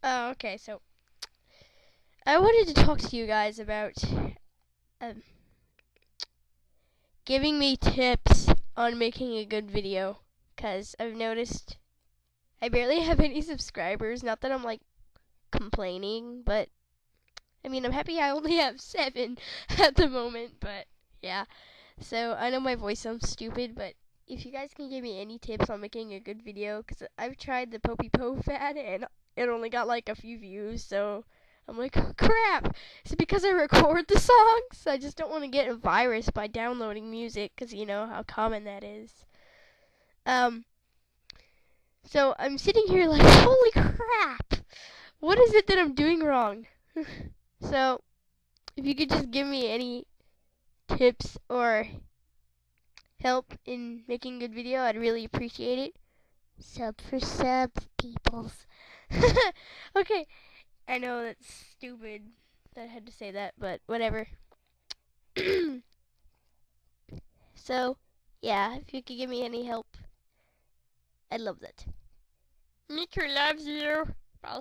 Oh, okay, so I wanted to talk to you guys about um, giving me tips on making a good video. Because I've noticed I barely have any subscribers. Not that I'm like complaining, but I mean, I'm happy I only have 7 at the moment, but yeah. So I know my voice sounds stupid, but if you guys can give me any tips on making a good video, because I've tried the Popey Po fad and it only got like a few views, so I'm like, oh, crap. Is it because I record the songs? I just don't want to get a virus by downloading music, because you know how common that is. Um, so I'm sitting here like, holy crap! What is it that I'm doing wrong? So, if you could just give me any tips or help in making a good video, I'd really appreciate it. Sub for subs, peoples. Okay, I know that's stupid that I had to say that, but whatever. So, yeah, if you could give me any help, I'd love that. Miku loves you. Bye.